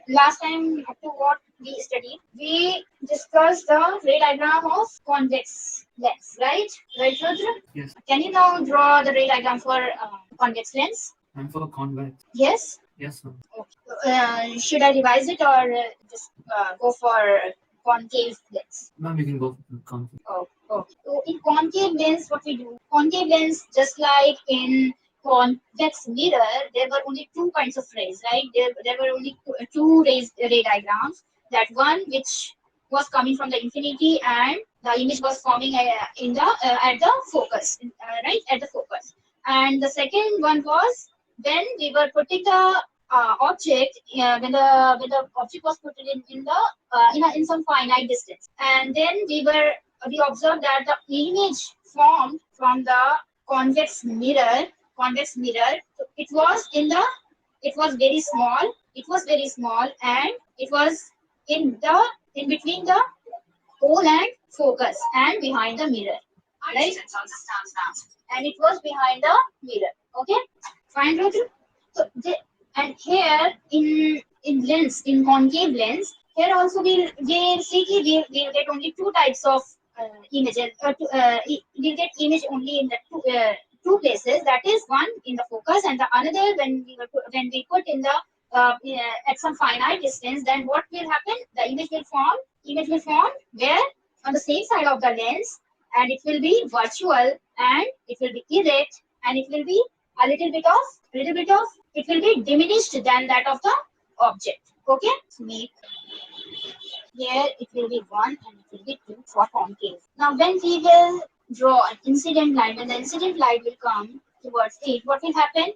last time up to what we studied, we discussed the ray diagram of convex lens, right? Right, Rudra? Yes. Can you now draw the ray diagram for convex lens? And for convex. Yes. Yes, ma'am. Okay. Should I revise it or just go for concave lens? Ma'am, you can go for convex. Oh, okay. So in concave lens, what we do? Concave lens, just like in convex mirror, there were only two kinds of rays, right? There were only two ray diagrams. That one which was coming from the infinity, and the image was forming in the at the focus, right? At the focus. And the second one was when we were putting the object, when the object was put in the in some finite distance, and then we observed that the image formed from the convex mirror, so it was very small, and it was in between the pole and focus and behind the mirror, right? And it was behind the mirror. Okay, fine, Rudra. So and here in concave lens, here also we'll see we'll get only two types of images. We'll get image only in the two places. That is one in the focus, and the another when we put in the at some finite distance. Then what will happen? The image will form. Where? On the same side of the lens, and it will be virtual, and it will be erect, and it will be a little bit of it will be diminished than that of the object. Okay, make here it will be 1 and it will be 2 for concave. Now when we will draw an incident line, when the incident light will come towards it, what will happen?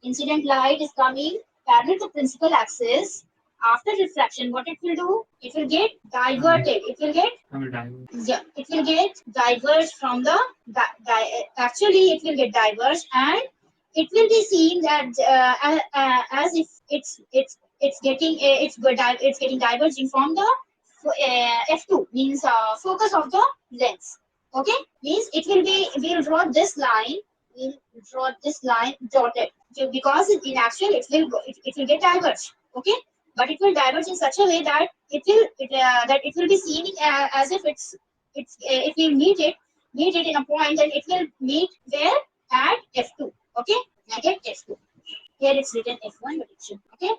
Incident light is coming parallel to principal axis. After refraction, what it will do? It will get diverted. It will get diverged from the actually it will get diverged, and it will be seen that as if it's getting diverging from the f2, means focus of the lens. Okay, means we'll draw this line. Dotted, because in actual it will get diverged. Okay, but it will diverge in such a way that it will be seen as if it will meet it in a point, and it will meet where? At f2. Okay, at f2. Here it's written f1, but it should. Okay,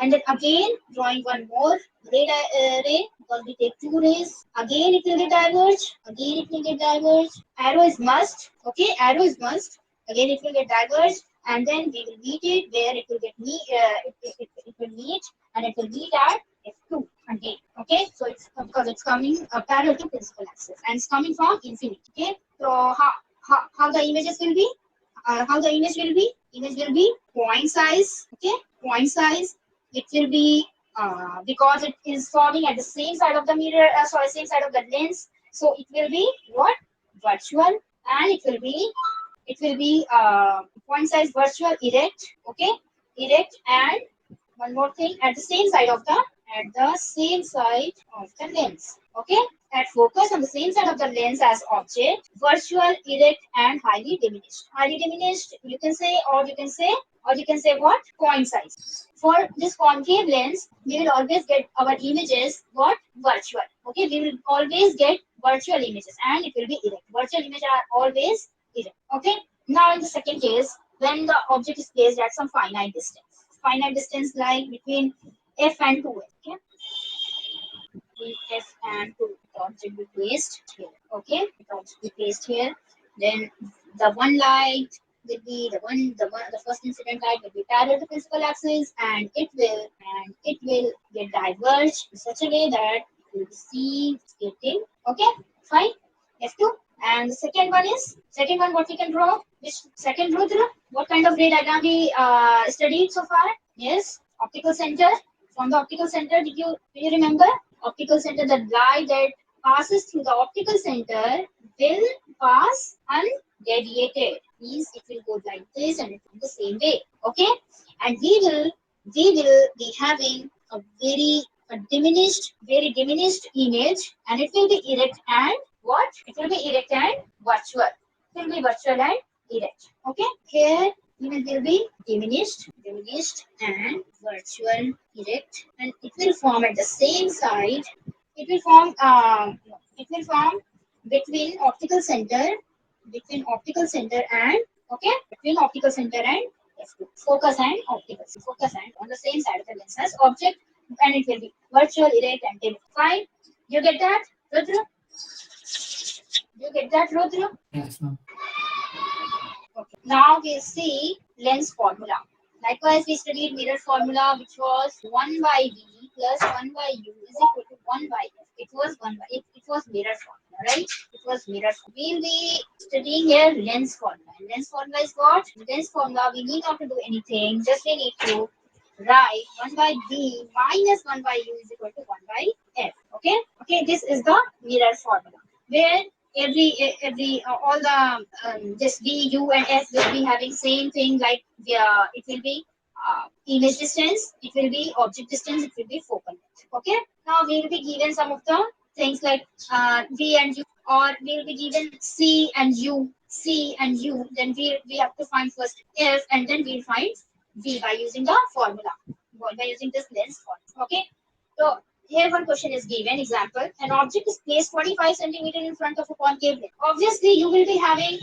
and then again drawing one more ray, because we take two rays. Again it will get diverged. Arrow is must. Okay, arrow is must. Again it will get diverged, and then we will meet it where it will get it will meet, and it will meet at f2 again. Okay, so it's because it's coming parallel to principal axis, and it's coming from infinity. Okay, so how the images will be? Image will be point size. Okay, point size. It will be because it is forming at the same side of the mirror, same side of the lens. So it will be what? Virtual, and it will be point size virtual, erect. Okay, erect, and one more thing, at the same side of the lens. Okay, at focus on the same side of the lens as object, virtual, erect, and highly diminished. You can say what? Point size. For this concave lens, we will always get our images what? Virtual. Okay, we will always get virtual images, and it will be erect. Virtual images are always erect. Okay, now in the second case, when the object is placed at some finite distance like between f and 2f. Okay, f and 2, the object be placed here. Okay, the object be placed here. Then the one light will be the first incident light will be parallel to principal axis, and it will get diverged in such a way that you will see getting. Okay, fine, f2. And the second one what we can draw? Which second, Rudra? What kind of ray diagram we studied so far? Yes, optical center. From the optical center, do you remember? Optical center, the light that passes through the optical center will pass undeviated. Means it will go like this, and it will the same way. Okay, and we will be having a very diminished image, and it will be erect and what? It will be erect and virtual. It will be virtual and erect. Okay, here Image will be diminished, and virtual erect, and it will form at the same side. It will form. It will form between optical center, and between optical center and F2. Focus and optical. Focus and on the same side of the lens as object, and it will be virtual erect and dim. Fine. You get that, Rudra? You get that, Rudra? Yes, ma'am. Okay. Now we'll see lens formula. Likewise, we studied mirror formula, which was 1 by V plus 1 by U is equal to 1 by F. It was 1 by it was mirror formula, right? It was mirror formula. We'll be studying here lens formula. And lens formula is what? Lens formula, we need not to do anything. Just we need to write 1 by V minus 1 by U is equal to 1 by F. Okay? Okay, this is the mirror formula. Where every all the this V, U, and F will be having same thing, like it will be image distance, it will be object distance, it will be focal length. Okay, now we will be given some of the things like V and U, or we will be given C and U, then we have to find first F, and then we'll find V by using the formula, by using this lens formula. Okay, so here one question is given. Example: an object is placed 45 centimeter in front of a concave lens. Obviously, you will be having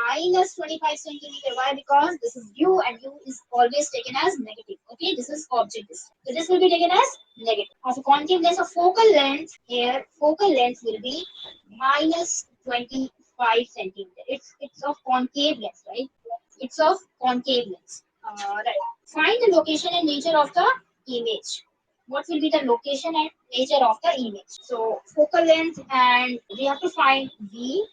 minus 25 centimeter. Why? Because this is U, and U is always taken as negative. Okay, this is object distance. So this will be taken as negative. Of a concave lens of focal length, here focal length will be minus 25 centimeter. It's of concave lens, right? It's of concave lens. Right. Find the location and nature of the image. What will be the location and nature of the image? So focal length, and we have to find V.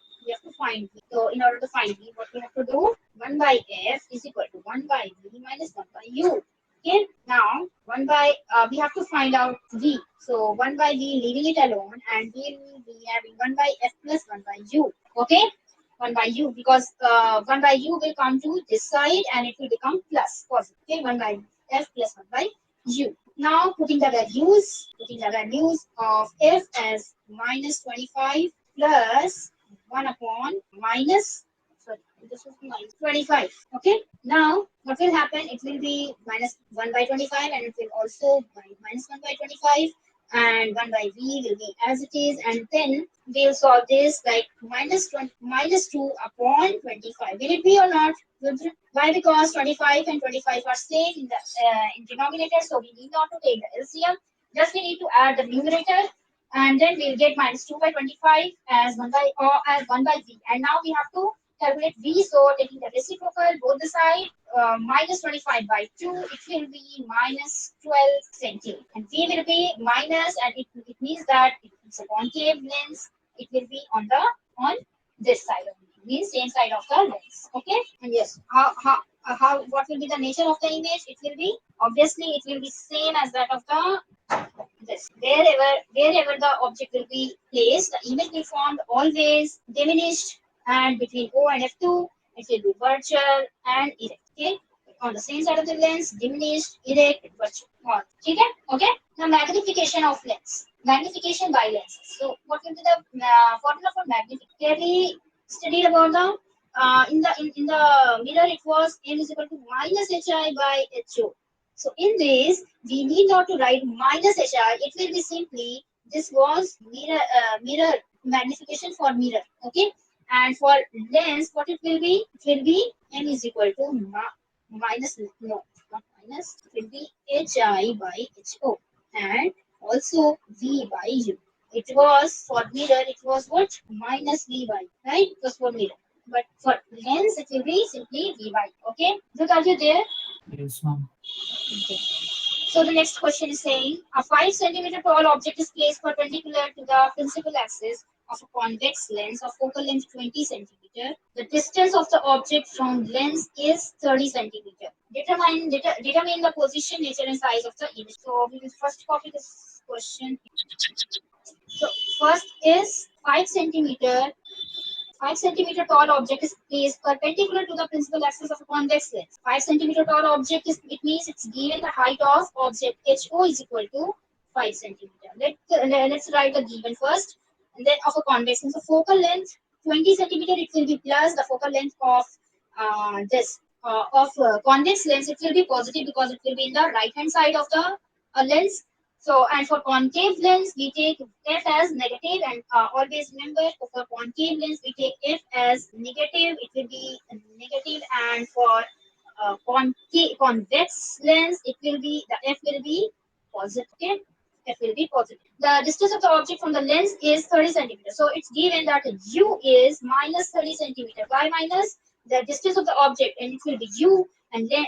So in order to find V, what we have to do? 1 by F is equal to 1 by V minus 1 by U. Okay. Now we have to find out V. So 1 by V, leaving it alone, and we will be having 1 by F plus 1 by U. Okay. 1 by U, because 1 by U will come to this side and it will become plus positive. Okay, 1 by F plus 1 by U. Now putting the values of F as minus 25 plus 1 upon minus, sorry, this is minus 25. Okay, now what will happen? It will be minus 1 by 25, and it will also be minus 1 by 25, and 1 by V will be as it is, and then we'll solve this like minus 2 upon 25. Will it be or not? Why? Because 25 and 25 are same in the in denominator, so we need not to take the LCM. Just we need to add the numerator, and then we'll get minus 2 by 25 as 1 by V. And now we have to calculate V, so taking the reciprocal both the side, minus 25 by 2, it will be minus 12 centimeter, and V will be minus, and it means that it's a concave lens, it will be on this side of it, means same side of the lens. Okay, and yes, how what will be the nature of the image? It will be, obviously it will be same as that of the this. Wherever the object will be placed, the image will form always diminished, and between O and F2, it will be virtual and erect. Okay, on the same side of the lens, diminished, erect, virtual. Okay, okay. Now magnification of lens, magnification by lenses. So what will be the formula for magnification? Clearly studied about the in the mirror, it was M is equal to minus HI by HO. So in this, we need not to write minus HI. It will be simply, this was mirror magnification for mirror. Okay, and for lens, what it will be? It will be M is equal to minus, no, not minus. It will be HI by HO, and also V by U. It was for mirror, it was what? Minus V by, right? It was for mirror. But for lens, it will be simply V by. Okay, look, are you there? Yes, ma'am. Okay. So the next question is saying a 5 centimeter tall object is placed perpendicular to the principal axis of a convex lens of focal length 20 centimeter. The distance of the object from lens is 30 centimeter. Determine the position, nature, and size of the image. So we will first copy this question. So first is 5 centimeter. 5 centimeter tall object is placed perpendicular to the principal axis of a convex lens. 5 centimeter tall object is, it means it's given the height of object HO is equal to 5 centimeter. Let's write the given first, and then of a convex lens. So focal length 20 centimeter, it will be plus the focal length of this of convex lens, it will be positive because it will be in the right hand side of the lens. So, and for concave lens, we take f as negative, and always remember for concave lens, we take f as negative. It will be negative, and for convex lens, it will be the f will be positive. Okay? F will be positive. The distance of the object from the lens is 30 centimeters. So it's given that u is minus 30 centimeters. Why minus? The distance of the object, and it will be u, and then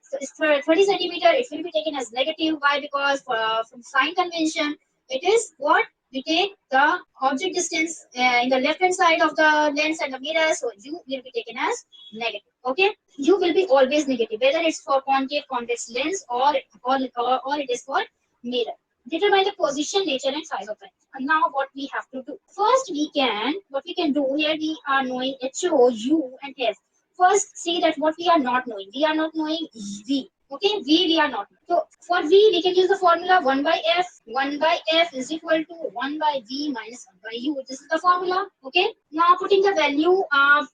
so it's 30 centimeter. It will be taken as negative. Why? Because from sign convention, it is what we take the object distance in the left hand side of the lens and the mirror. So u will be taken as negative. Okay, u will be always negative, whether it's for concave convex lens or it is for mirror. Determine the position, nature, and size of it. And now what we have to do? First, what we can do here, we are knowing HO, U, and F. First, see that what we are not knowing. We are not knowing V. Okay, we are not. So for V, we can use the formula 1 by F. 1 by F is equal to 1 by V minus 1 by U. This is the formula. Okay. Now putting the value,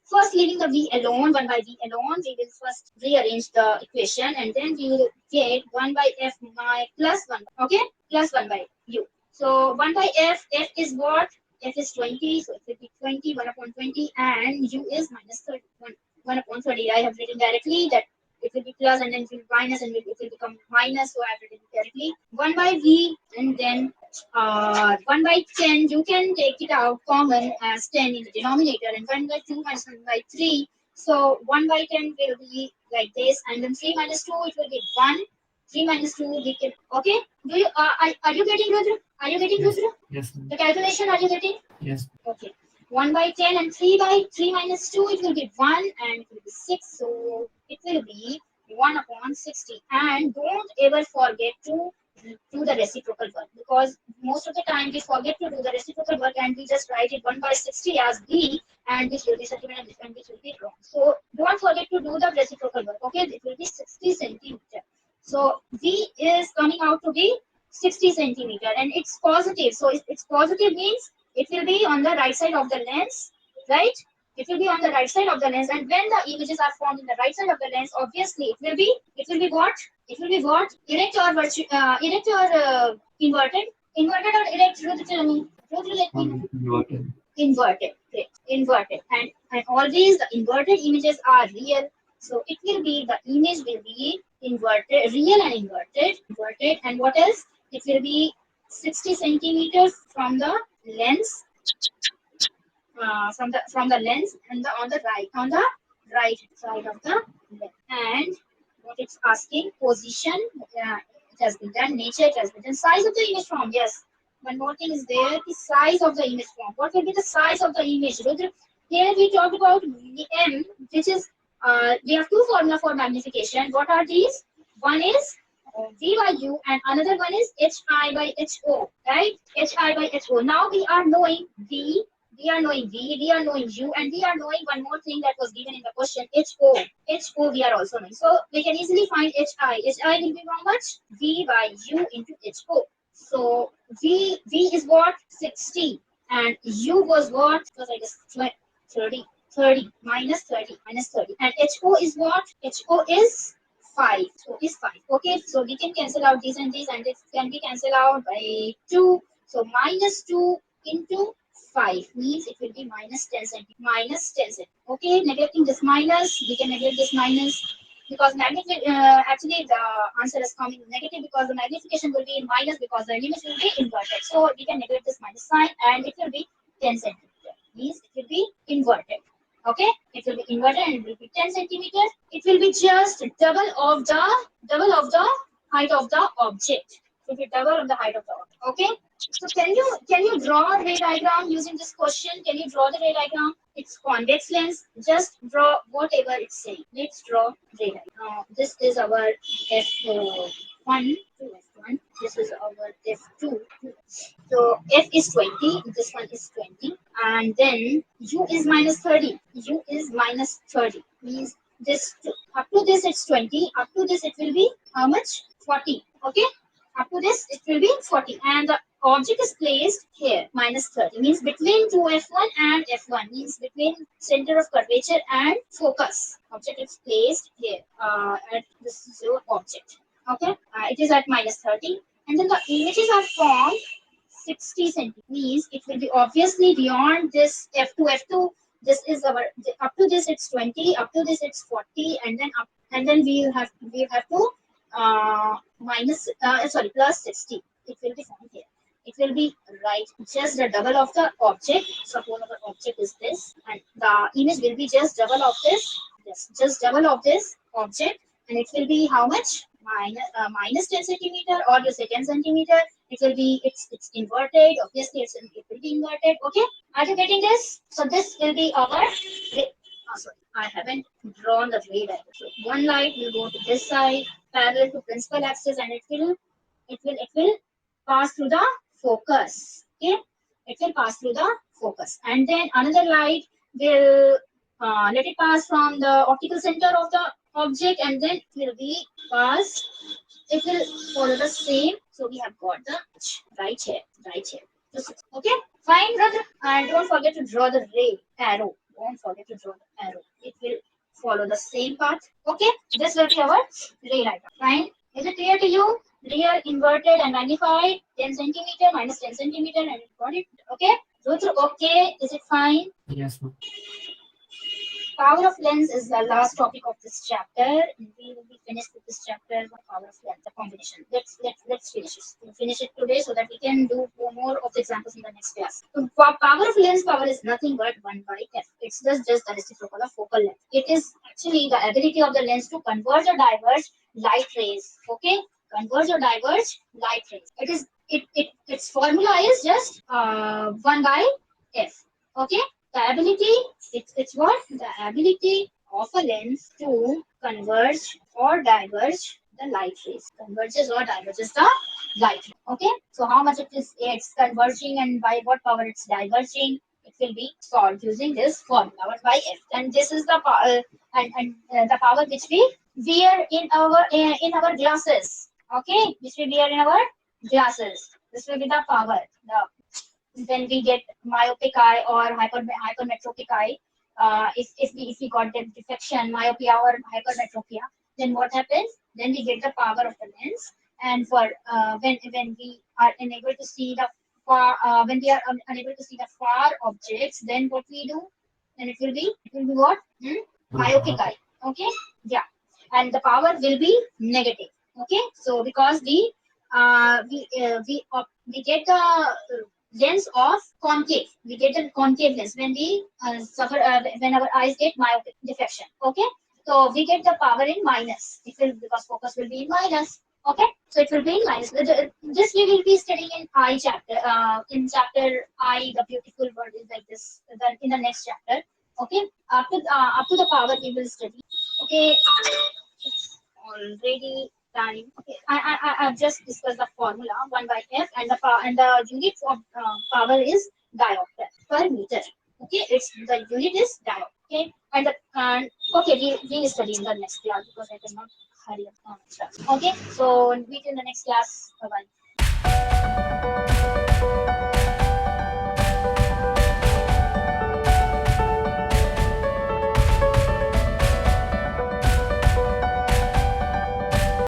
first leaving the V alone, 1 by V alone, we will first rearrange the equation, and then we will get 1 by F plus 1. Okay, plus 1 by U. So 1 by F is what? F is 20, so it will be 20, 1 upon 20, and U is minus 30. 1 upon 30. I have written directly that it will be plus, and then it will be minus, and it will become minus. So I have written directly 1 by V, and then 1 by 10. You can take it out common as 10 in the denominator, and 1 by 2 minus 1 by 3. So 1 by 10 will be like this, and then 3 minus 2, it will be 1. 3 minus 2, we can, okay? Do you are you getting, Rudra? Are you getting, Yes. Rudra? Yes. The calculation, are you getting? Yes. Okay. 1 by 10 and 3 by 3 minus 2, it will be 1, and it will be 6. So it will be 1 upon 60. And don't ever forget to do the reciprocal work, because most of the time we forget to do the reciprocal work and we just write it 1 by 60 as B, and which will be centimeter and which will be wrong. So don't forget to do the reciprocal work. Okay, it will be 60 centimeter. So V is coming out to be 60 centimeter, and it's positive. So it's positive means it will be on the right side of the lens, right? It will be on the right side of the lens, and when the images are formed in the right side of the lens, obviously it will be what? It will be what? Erect or inverted? Inverted or erect? Rudra, tell me. Rudra, let me know. Inverted. Inverted, great. Inverted, and always the inverted images are real. So it will be, the image will be inverted, real and inverted, and what else? It will be 60 centimeters from the lens, from the lens, and on the right side of the lens. And what it's asking, position, it has been done. Nature, it has been done. Size of the image form, yes. One more thing is there, the size of the image form. What will be the size of the image? Here we talked about M, which is, we have two formula for magnification. What are these? One is V by U, and another one is HI by HO, right? HI by HO. Now we are knowing V, we are knowing U, and we are knowing one more thing that was given in the question, HO. HO we are also knowing. So we can easily find HI. HI will be how much? V by U into HO. So V is what? 60. And U was what? Because I guess 30 minus 30. And HO is what? HO is 5. So is 5. Okay, so we can cancel out these, and it can be cancelled out by 2. So minus 2 into 5 means it will be minus 10 centimeters. Minus 10 centimeters. Okay, neglecting this minus, we can neglect this minus, because actually the answer is coming negative, because the magnification will be in minus, because the image will be inverted. So we can neglect this minus sign, and it will be 10 centimeters. Means it will be inverted. Okay, it will be inverted, and it will be 10 centimeters. It will be just double of the height of the object. It will be double of the height of the object. Okay. So can you draw a ray diagram using this question? Can you draw the ray diagram? It's convex lens. Just draw whatever it's saying. Let's draw ray diagram. Now this is our F1 to F1. This is our F2. So F is 20. This one is 20, and then U is minus 30. U is minus 30 means this up to this it's 20. Up to this it will be how much? 40. Okay. Up to this, it will be 40. And the object is placed here, minus 30. Means between 2F1 and F1. Means between center of curvature and focus. Object is placed here at this is your object. Okay. It is at minus 30. And then the images are formed 60 centimeters. Means it will be obviously beyond this F2. F2, this is our, up to this it's 20, up to this it's 40, and then up, and then we have to plus 60. It will be found here. It will be right just the double of the object. Suppose our object is this, and the image will be just double of this. Yes, just double of this object, and it will be how much? Minus 10 centimeter, or you say 10 centimeter. It will be, it's inverted. Obviously, it will be inverted. Okay, are you getting this? So this will be our. Sorry, I haven't drawn the ray diagram. So one light will go to this side, parallel to principal axis, and it will pass through the focus. Okay, it will pass through the focus, and then another light will let it pass from the optical center of the object, and then it will be passed. It will follow the same. So we have got the right here. Okay, fine, brother. And don't forget to draw the ray arrow. Don't forget to draw the arrow. It will follow the same path. Okay, this will be our ray diagram. Fine. Is it clear to you? Real, inverted, and magnified. 10 centimeter minus 10 centimeter, and it got it. Okay. Rudra, okay. Is it fine? Yes, ma'am. Power of lens is the last topic of this chapter. We will be finished with this chapter. Power of lens, the combination. Let's finish it. We'll finish it today so that we can do more of the examples in the next class. So, power of lens, power is nothing but 1 by f. It's just the reciprocal of focal length. It is actually the ability of the lens to converge or diverge light rays. Okay, converge or diverge light rays. Its formula is just 1 by f. Okay. The ability, it's what? The ability of a lens to converge or diverge the light rays. Converges or diverges the light rays. Okay. So how much it's converging, and by what power it's diverging, it will be solved using this formula, 1 by f. And this is the power, the power which we wear in our glasses. Okay, which we wear in our glasses. This will be the power. When we get myopic eye or hypermetropic eye, if we got the defection, myopia or hypermetropia, then what happens? Then we get the power of the lens, and for when we are unable to see the far, when we are unable to see the far objects, then what we do? Then it will be what? Myopic eye. Okay, yeah, and the power will be negative. Okay, so because we get the lens of concave. We get a concave lens when we suffer when our eyes get myopic defection. Okay, so we get the power in minus. It will, because focus will be in minus. Okay, so it will be in minus. This we will be studying in eye chapter. In chapter I, the beautiful world is like this. In the next chapter. Okay, up to the power we will study. Okay, it's already time. Okay, I've just discussed the formula 1 by f, and the power, and the unit of power is diopter per meter. Okay, the unit is diopter. Okay, and okay, we will study in the next class because I cannot hurry up. Okay, so meet in the next class. Bye bye.